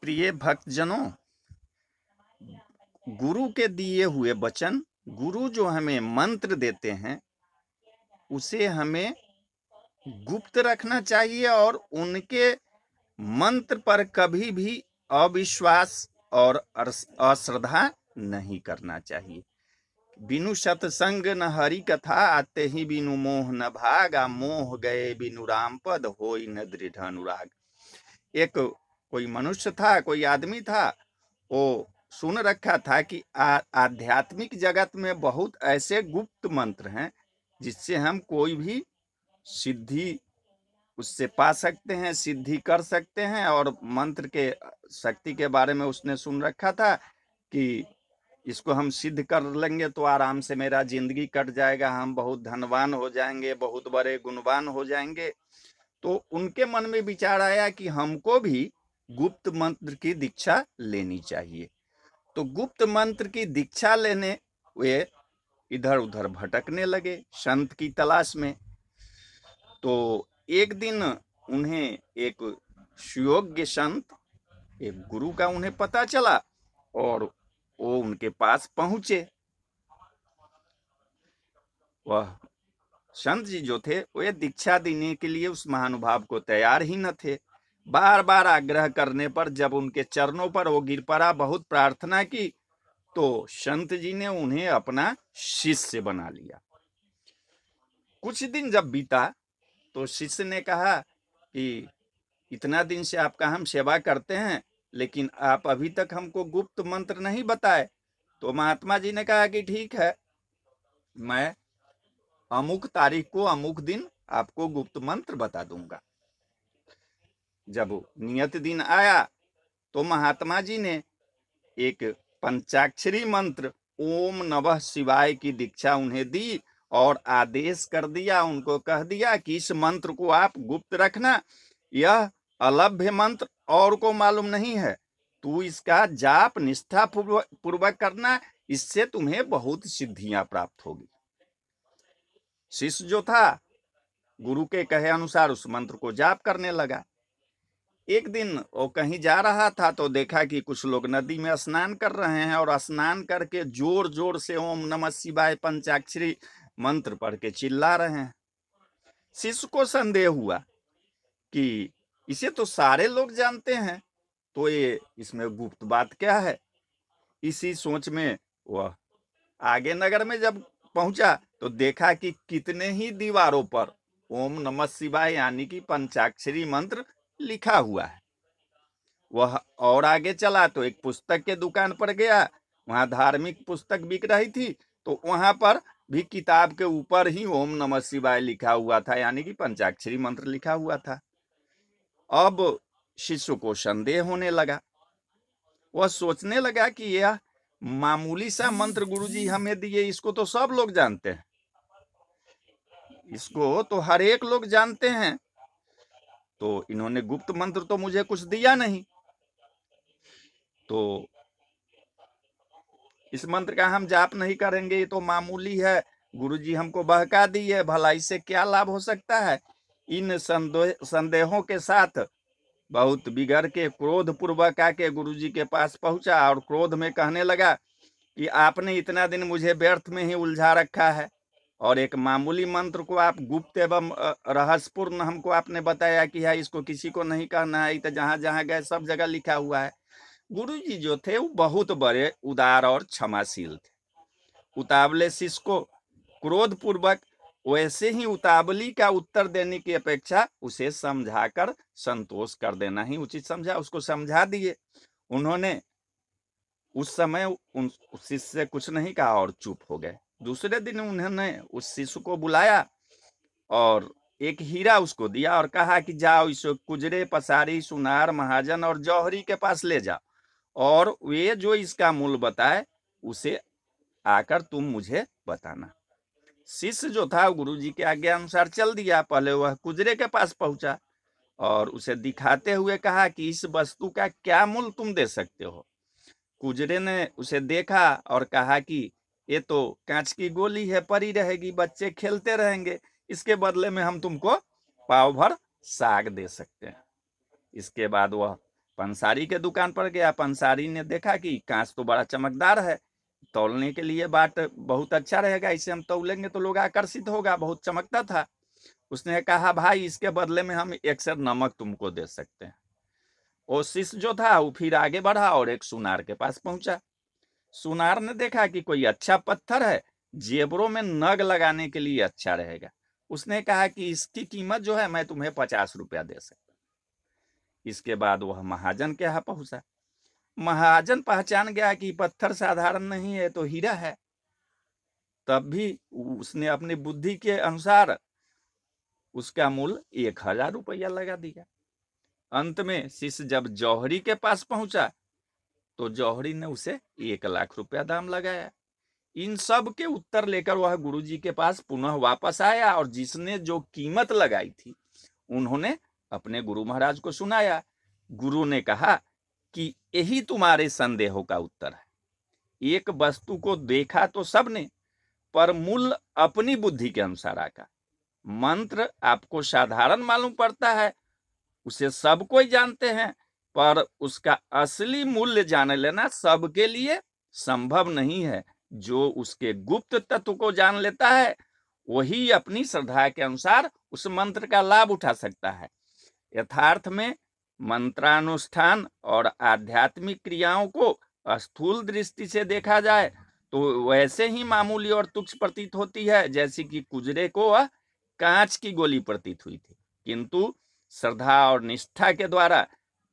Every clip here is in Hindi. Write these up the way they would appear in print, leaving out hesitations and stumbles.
प्रिय भक्तजनों, गुरु के दिए हुए वचन, गुरु जो हमें मंत्र देते हैं उसे हमें गुप्त रखना चाहिए और उनके मंत्र पर कभी भी अविश्वास और अश्रद्धा नहीं करना चाहिए। बिनु सतसंग न हरि कथा, आते ही बिनु मोह न भागा, मोह गए बिनु राम पद, होई न दृढ़ अनुराग। एक कोई मनुष्य था, कोई आदमी था, वो सुन रखा था कि आध्यात्मिक जगत में बहुत ऐसे गुप्त मंत्र हैं जिससे हम कोई भी सिद्धि उससे पा सकते हैं, सिद्धि कर सकते हैं। और मंत्र के शक्ति के बारे में उसने सुन रखा था कि इसको हम सिद्ध कर लेंगे तो आराम से मेरा जिंदगी कट जाएगा, हम बहुत धनवान हो जाएंगे, बहुत बड़े गुणवान हो जाएंगे। तो उनके मन में विचार आया कि हमको भी गुप्त मंत्र की दीक्षा लेनी चाहिए। तो गुप्त मंत्र की दीक्षा लेने वे इधर उधर भटकने लगे संत की तलाश में। तो एक दिन उन्हें एक सुयोग्य संत, एक गुरु का उन्हें पता चला और वो उनके पास पहुंचे। वह संत जी जो थे वे दीक्षा देने के लिए उस महानुभाव को तैयार ही न थे। बार बार आग्रह करने पर जब उनके चरणों पर वो गिर पड़ा, बहुत प्रार्थना की, तो संत जी ने उन्हें अपना शिष्य बना लिया। कुछ दिन जब बीता तो शिष्य ने कहा कि इतना दिन से आपका हम सेवा करते हैं, लेकिन आप अभी तक हमको गुप्त मंत्र नहीं बताए। तो महात्मा जी ने कहा कि ठीक है, मैं अमुक तारीख को अमुक दिन आपको गुप्त मंत्र बता दूंगा। जब नियत दिन आया तो महात्मा जी ने एक पंचाक्षरी मंत्र ओम नमः शिवाय की दीक्षा उन्हें दी और आदेश कर दिया, उनको कह दिया कि इस मंत्र को आप गुप्त रखना, यह अलभ्य मंत्र और को मालूम नहीं है, तू इसका जाप निष्ठा पूर्वक करना, इससे तुम्हें बहुत सिद्धियां प्राप्त होगी। शिष्य जो था गुरु के कहे अनुसार उस मंत्र को जाप करने लगा। एक दिन वो कहीं जा रहा था तो देखा कि कुछ लोग नदी में स्नान कर रहे हैं और स्नान करके जोर जोर से ओम नमः शिवाय पंचाक्षरी मंत्र पढ़ के चिल्ला रहे हैं। शिष्य को संदेह हुआ कि इसे तो सारे लोग जानते हैं, तो ये इसमें गुप्त बात क्या है। इसी सोच में वह आगे नगर में जब पहुंचा तो देखा कि कितने ही दीवारों पर ओम नमः शिवाय यानी कि पंचाक्षरी मंत्र लिखा हुआ है। वह और आगे चला तो एक पुस्तक के दुकान पर गया, वहां धार्मिक पुस्तक बिक रही थी, तो वहां पर भी किताब के ऊपर ही ओम नमः शिवाय लिखा हुआ था, यानी कि पंचाक्षरी मंत्र लिखा हुआ था। अब शिष्य को संदेह होने लगा। वह सोचने लगा कि यह मामूली सा मंत्र गुरुजी हमें दिए, इसको तो सब लोग जानते हैं, इसको तो हर एक लोग जानते हैं, तो इन्होंने गुप्त मंत्र तो मुझे कुछ दिया नहीं, तो इस मंत्र का हम जाप नहीं करेंगे, ये तो मामूली है, गुरुजी हमको बहका दी है, भला इससे क्या लाभ हो सकता है। इन संदेहों के साथ बहुत बिगड़ के क्रोध पूर्वक आके गुरुजी के पास पहुंचा और क्रोध में कहने लगा कि आपने इतना दिन मुझे व्यर्थ में ही उलझा रखा है और एक मामूली मंत्र को आप गुप्त एवं रहस्यपूर्ण हमको आपने बताया कि है, इसको किसी को नहीं कहना है, तो जहां जहां गए सब जगह लिखा हुआ है। गुरुजी जो थे वो बहुत बड़े उदार और क्षमाशील थे। उतावले शिष्य को क्रोध पूर्वक वैसे ही उतावली का उत्तर देने की अपेक्षा उसे समझाकर संतोष कर देना ही उचित समझा। उसको समझा दिए। उन्होंने उस समय उन शिष्य से कुछ नहीं कहा और चुप हो गए। दूसरे दिन उन्होंने उस शिष्य को बुलाया और एक हीरा उसको दिया और कहा कि जाओ इसे कुजरे, पसारी, सुनार, महाजन और जौहरी के पास ले जाओ और वे जो इसका मूल बताए उसे आकर तुम मुझे बताना। शिष्य जो था गुरुजी के आज्ञा अनुसार चल दिया। पहले वह कुजरे के पास पहुंचा और उसे दिखाते हुए कहा कि इस वस्तु का क्या मूल्य तुम दे सकते हो। कुजरे ने उसे देखा और कहा कि ये तो कांच की गोली है, पड़ी रहेगी, बच्चे खेलते रहेंगे, इसके बदले में हम तुमको पाव भर साग दे सकते हैं। इसके बाद वह पंसारी के दुकान पर गया। पंसारी ने देखा कि कांच तो बड़ा चमकदार है, तौलने के लिए बाट बहुत अच्छा रहेगा, इसे हम तौलेंगे तो लोग आकर्षित होगा, बहुत चमकता था। उसने कहा भाई इसके बदले में हम 1 सेर नमक तुमको दे सकते हैं। वो शिष्य जो था वो फिर आगे बढ़ा और एक सुनार के पास पहुंचा। सुनार ने देखा कि कोई अच्छा पत्थर है, जेबरों में नग लगाने के लिए अच्छा रहेगा। उसने कहा कि इसकी कीमत जो है मैं तुम्हें 50 रुपया दे सकता हूं। इसके बाद वह महाजन के यहाँ पहुंचा। महाजन पहचान गया कि पत्थर साधारण नहीं है, तो हीरा है। तब भी उसने अपनी बुद्धि के अनुसार उसका मूल्य 1000 रुपया लगा दिया। अंत में शिष्य जब जौहरी के पास पहुंचा तो जौहरी ने उसे 1 लाख रुपया दाम लगाया। इन सब के उत्तर लेकर वह गुरुजी के पास पुनः वापस आया और जिसने जो कीमत लगाई थी उन्होंने अपने गुरु महाराज को सुनाया। गुरु ने कहा कि यही तुम्हारे संदेहों का उत्तर है। एक वस्तु को देखा तो सबने, पर मूल्य अपनी बुद्धि के अनुसार आका। मंत्र आपको साधारण मालूम पड़ता है, उसे सब कोई जानते हैं, पर उसका असली मूल्य जान लेना सबके लिए संभव नहीं है। जो उसके गुप्त तत्व को जान लेता है वही अपनी श्रद्धा के अनुसार उस मंत्र का लाभ उठा सकता है। यथार्थ में मंत्रानुष्ठान और आध्यात्मिक क्रियाओं को स्थूल दृष्टि से देखा जाए तो वैसे ही मामूली और तुच्छ प्रतीत होती है जैसी कि कुजरे को वह कांच की गोली प्रतीत हुई थी। किंतु श्रद्धा और निष्ठा के द्वारा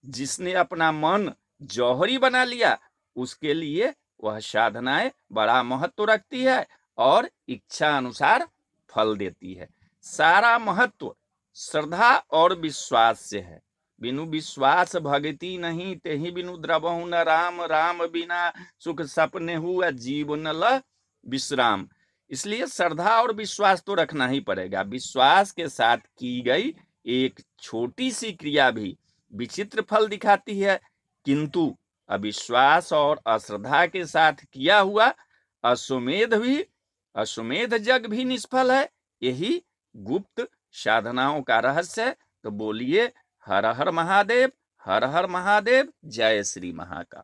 जिसने अपना मन जौहरी बना लिया उसके लिए वह साधनाएं बड़ा महत्व रखती है और इच्छा अनुसार फल देती है। सारा महत्व श्रद्धा और विश्वास से है। बिनु विश्वास भगति नहीं, तेहि बिनु द्रवहु न राम, राम बिना सुख सपने हुआ जीवन ल विश्राम। इसलिए श्रद्धा और विश्वास तो रखना ही पड़ेगा। विश्वास के साथ की गई एक छोटी सी क्रिया भी विचित्र फल दिखाती है, किंतु अविश्वास और अश्रद्धा के साथ किया हुआ अश्वमेध यज्ञ भी निष्फल है। यही गुप्त साधनाओं का रहस्य है। तो बोलिए हर हर महादेव, हर हर महादेव, जय श्री महाकाल।